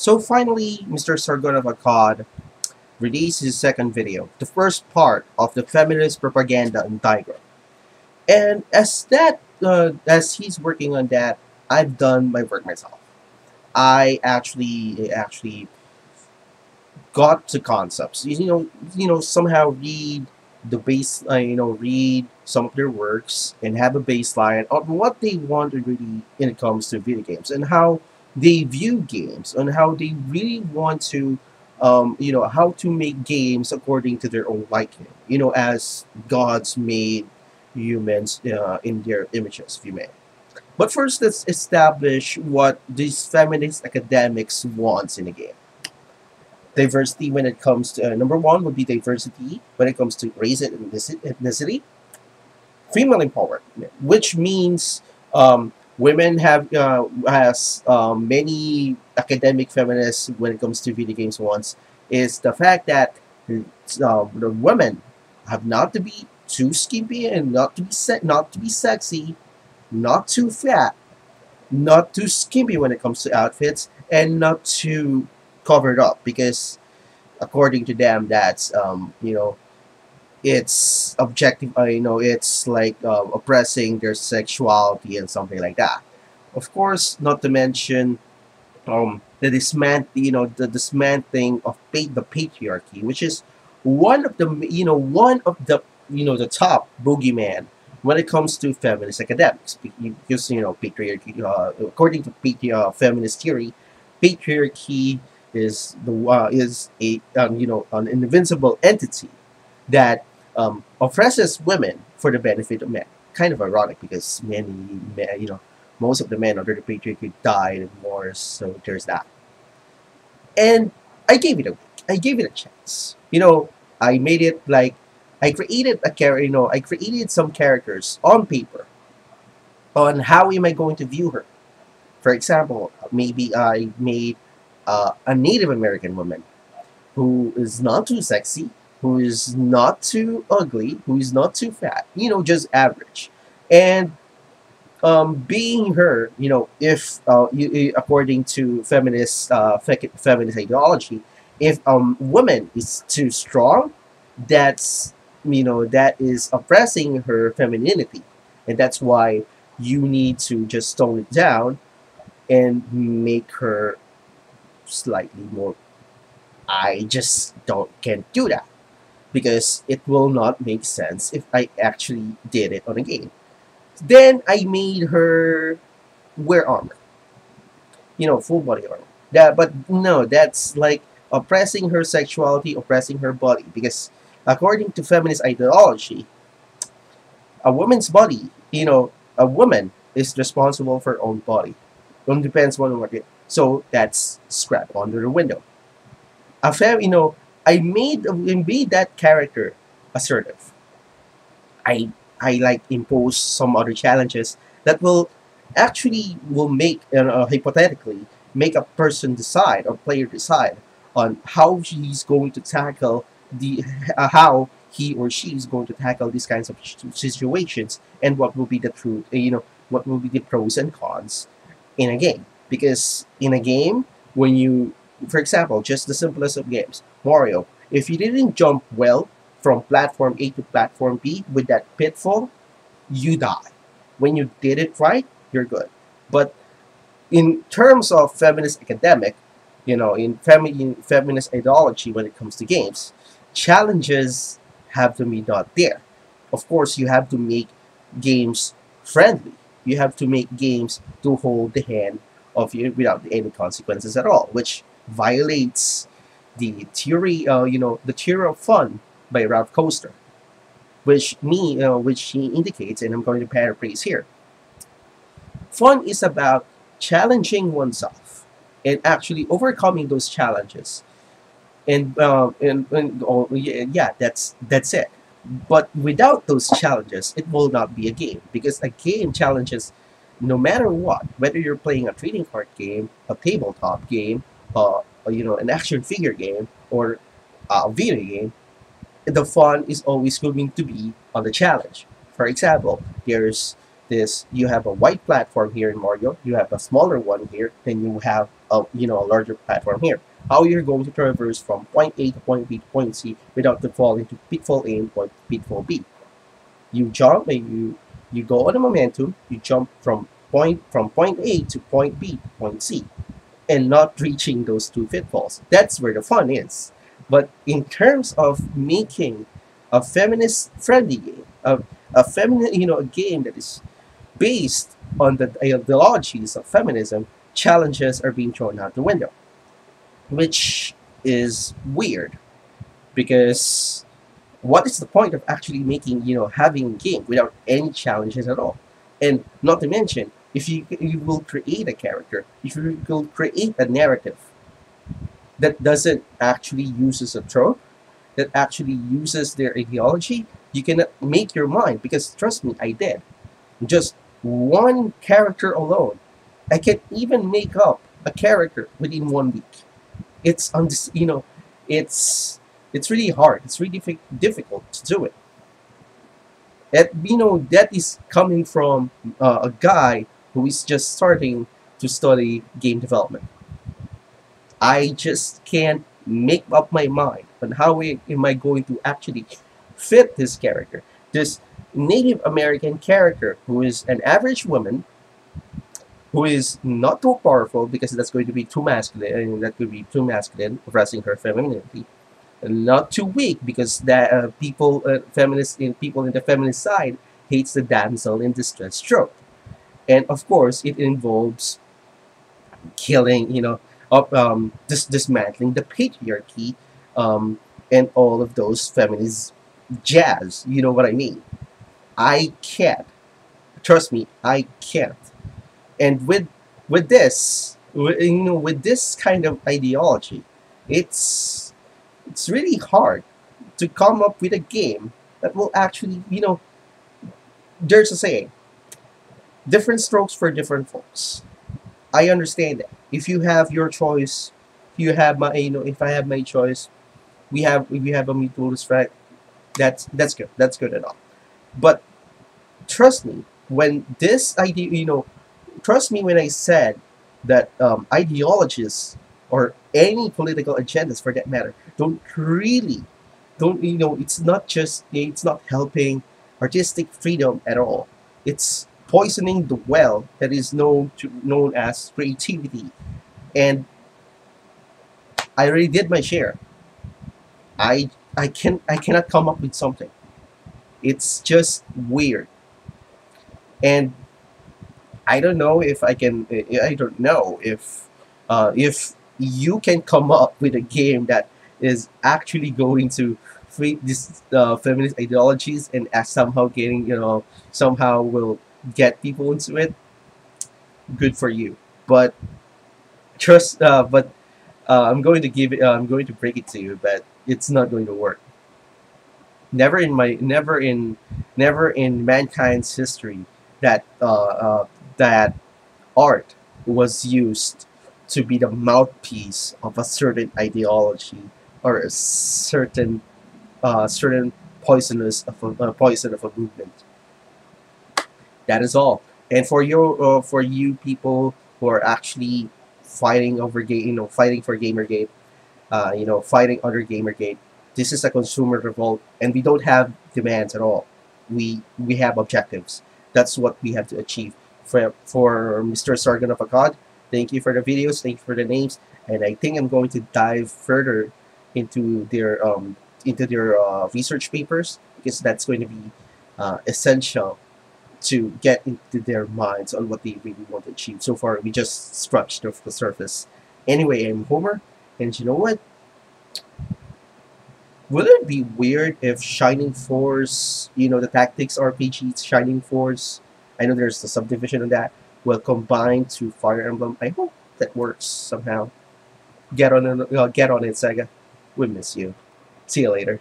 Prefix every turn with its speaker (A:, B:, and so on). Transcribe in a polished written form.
A: So finally, Mr. Sargon of Akkad released his second video, the first part of the feminist propaganda in Tiger. And as he's working on that, I've done my work myself. I actually got to concepts. Somehow read the base, read some of their works and have a baseline on what they want to really when it comes to video games and how they view games and how they really want to, how to make games according to their own liking. As gods made humans in their images, if you may. But first, let's establish what these feminist academics wants in a game. Diversity when it comes to number one would be diversity when it comes to race and ethnicity. Female empowerment, which means women have has many academic feminists when it comes to video games wants is the fact that the women have not to be too skimpy and not to be sexy, not too fat, not too skimpy when it comes to outfits, and not too covered up because according to them that's it's objective, it's like oppressing their sexuality and something like that. Of course, not to mention the dismantling of the patriarchy, which is one of the the top boogeyman when it comes to feminist academics. Because patriarchy, according to feminist theory, patriarchy is a an invincible entity that oppresses women for the benefit of men. Kind of ironic because most of the men under the patriarchy died in wars, so there's that. And I gave it a I gave it a chance. I made it like I created a character. I created some characters on paper on how am I going to view her. For example, maybe I made a Native American woman who is not too sexy, who is not too ugly, who is not too fat, just average. And being her, if according to feminist ideology, if woman is too strong, that is oppressing her femininity, and that's why you need to just tone it down and make her slightly more. I just don't can't do that because it will not make sense if I actually did it on a game. Then I made her wear armor, full body armor. But no, that's like oppressing her sexuality, oppressing her body. Because according to feminist ideology, a woman's body, a woman is responsible for her own body. It depends on what it. So that's scrap under the window. I made that character assertive. I like impose some other challenges that will make hypothetically make a person decide or player decide on how she's going to tackle the how he or she is going to tackle these kinds of situations and what will be the truth, what will be the pros and cons in a game. Because in a game, when you, for example, just the simplest of games, Mario, if you didn't jump well from platform A to platform B with that pitfall, you die. When you did it right, you're good. But in terms of feminist academic, in feminist ideology when it comes to games, challenges have to be not there. Of course, you have to make games friendly. You have to make games to hold the hand of you without any consequences at all, which violates the theory, the theory of fun by Ralph Coaster, which he indicates, and I'm going to paraphrase here. Fun is about challenging oneself and actually overcoming those challenges, and oh, yeah, that's it. But without those challenges, it will not be a game because a game challenges no matter what, whether you're playing a trading card game, a tabletop game, an action figure game, or a video game, the fun is always going to be on the challenge. For example, there's this, you have a white platform here in Mario, you have a smaller one here, then you have a larger platform here. How you're going to traverse from point A to point B to point C without to fall into pitfall A and pitfall B. You jump and you go on a momentum. You jump from point A to point B to point C, and not reaching those two pitfalls. That's where the fun is. But in terms of making a feminist friendly game, a feminine, a game that is based on the ideologies of feminism, challenges are being thrown out the window, which is weird because what is the point of actually making, having a game without any challenges at all? And not to mention, if you will create a character, if you will create a narrative that doesn't actually uses a trope, that actually uses their ideology, you cannot make your mind, because trust me, I did. Just one character alone, I can even make up a character within 1 week. It's on this, it's really hard. It's really difficult to do it. That is coming from a guy who is just starting to study game development. I just can't make up my mind on how am I going to actually fit this character, this Native American character who is an average woman, who is not too powerful because that's going to be too masculine, and that could be too masculine, oppressing her femininity, and not too weak because that people in the feminist side hates the damsel in distress trope, and of course it involves killing, dismantling the patriarchy, and all of those feminist jazz. You know what I mean? I can't. Trust me, I can't. And with this kind of ideology, it's really hard to come up with a game that will actually, there's a saying, different strokes for different folks. I understand that. If you have your choice, if I have my choice, we have a mutual respect. That's good. That's good enough. But trust me, when this idea, trust me when I said that ideologies or any political agendas for that matter it's not helping artistic freedom at all. It's poisoning the well that is known as creativity. And I already did my share. I cannot come up with something. It's just weird. And I don't know if I can. I don't know if you can come up with a game that is actually going to fit this feminist ideologies and somehow getting, somehow will get people into it. Good for you. But I'm going to I'm going to break it to you, but it's not going to work. Never in mankind's history that that art was used to be the mouthpiece of a certain ideology or a certain poison of a movement. That is all. And for you people who are actually fighting over game, fighting for Gamergate, fighting under Gamergate, this is a consumer revolt, and we don't have demands at all. We have objectives. That's what we have to achieve. For Mr. Sargon of Akkad, thank you for the videos, thank you for the names, and I think I'm going to dive further into their research papers, because that's going to be essential to get into their minds on what they really want to achieve. So far, we just scratched the surface. Anyway, I'm Homer, and you know what? Would it be weird if Shining Force, the tactics RPG, Shining Force, I know there's a subdivision of that, will combine to Fire Emblem? I hope that works somehow. Get on it, Sega. We miss you. See you later.